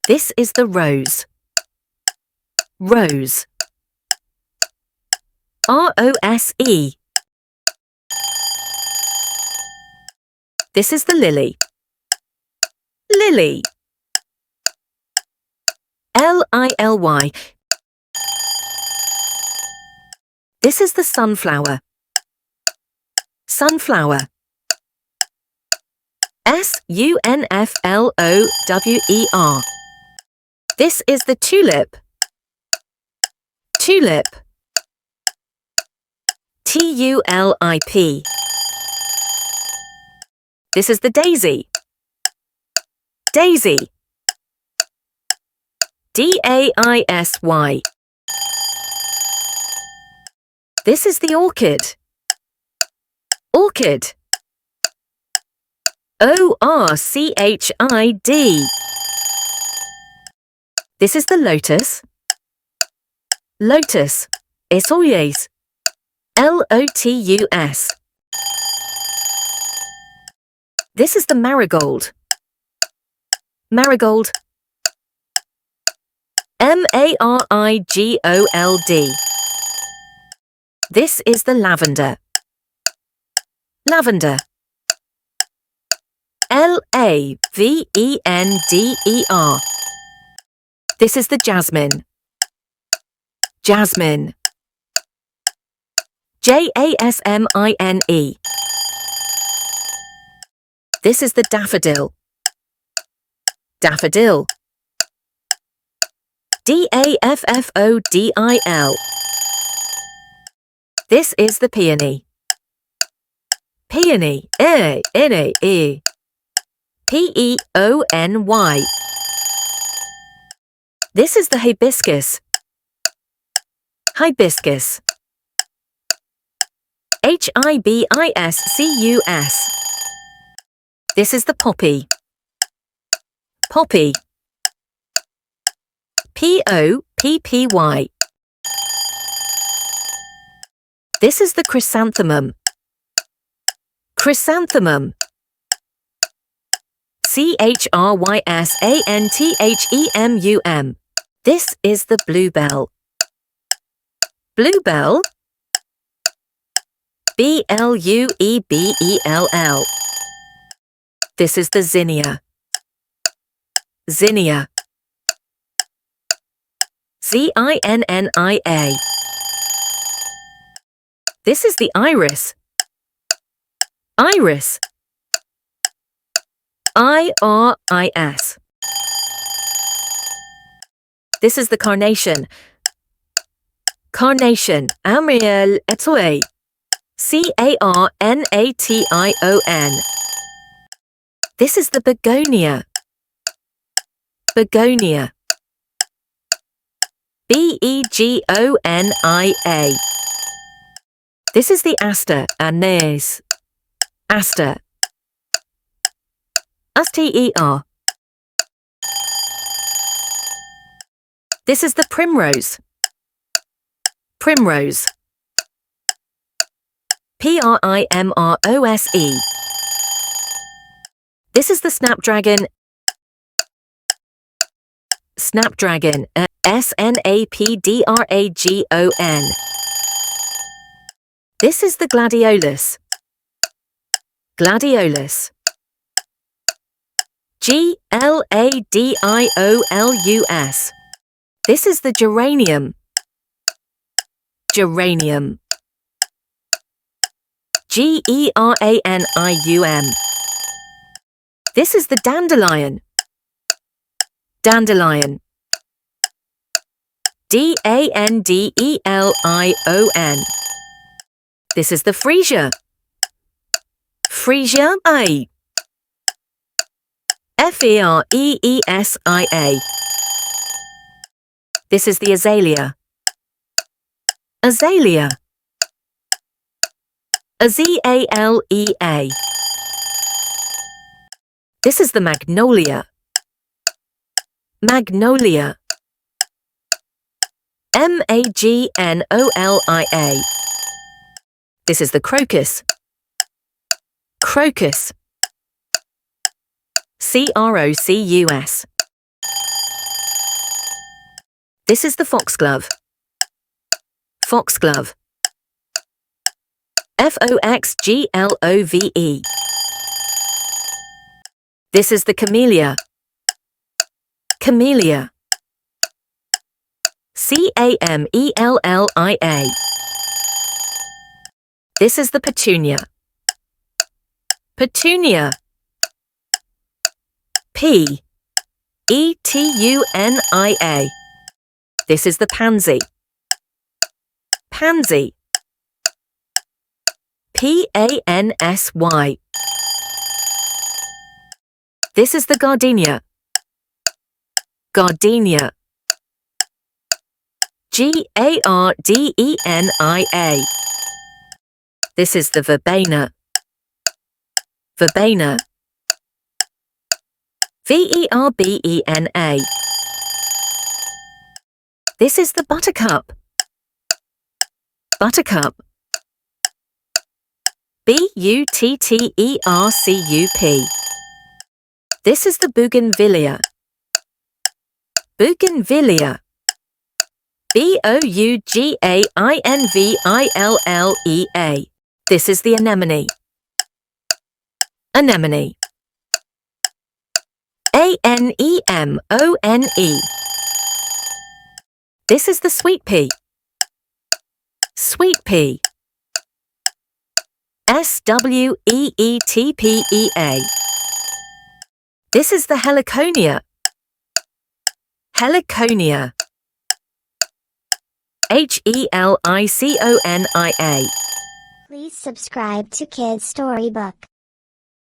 This is the rose. Rose. R-O-S-E. This is the lily. Lily. L-I-L-Y. This is the sunflower. Sunflower. S-U-N-F-L-O-W-E-R. This is the tulip. Tulip. T-U-L-I-P. This is the daisy. Daisy. D-A-I-S-Y. This is the orchid. Orchid. O-R-C-H-I-D. This is the lotus. Lotus. Eso es. L-O-T-U-S. This is the marigold. Marigold. M-A-R-I-G-O-L-D. This is the lavender. Lavender. L-A-V-E-N-D-E-R. This is the jasmine. Jasmine. J-A-S-M-I-N-E. This is the daffodil. Daffodil. D-A-F-F-O-D-I-L. This is the peony. Peony. E-N-E. P-E-O-N-Y. This is the hibiscus. Hibiscus. H-I-B-I-S-C-U-S. This is the poppy. Poppy. P-O-P-P-Y. This is the chrysanthemum. Chrysanthemum. C-H-R-Y-S-A-N-T-H-E-M-U-M. This is the bluebell. Bluebell. B-L-U-E-B-E-L-L. This is the zinnia. Zinnia. Z-I-N-N-I-A. This is the iris. Iris. I-R-I-S. This is the carnation. Carnation. Amiel Etoile. C-A-R-N-A-T-I-O-N. This is the begonia. Begonia. B-E-G-O-N-I-A. This is the aster, anise. Aster. S-T-E-R. This is the primrose. Primrose. P-R-I-M-R-O-S-E. This is the snapdragon. Snapdragon. S-N-A-P-D-R-A-G-O-N. This is the gladiolus. Gladiolus. G-L-A-D-I-O-L-U-S. This is the geranium. Geranium. G-E-R-A-N-I-U-M. This is the dandelion. Dandelion. D-A-N-D-E-L-I-O-N. This is the freesia. Freesia A. F-E-R-E-E-S-I-A. This is the azalea. Azalea. A-Z-A-L-E-A. This is the magnolia. Magnolia. M-A-G-N-O-L-I-A. This is the crocus. Crocus. C-R-O-C-U-S. This is the foxglove. Foxglove. Foxglove. This is the camellia. Camellia. Camellia. This is the petunia. Petunia. Petunia. This is the pansy. Pansy. Pansy. This is the gardenia. Gardenia. Gardenia. This is the verbena. Verbena. Verbena. This is the buttercup. Buttercup. Buttercup. This is the bougainvillea. Bougainvillea. Bougainvillea. This is the anemone. Anemone. Anemone. This is the sweet pea. Sweet pea. Sweetpea. This is the heliconia. Heliconia. Heliconia. Please subscribe to Kids Storybook.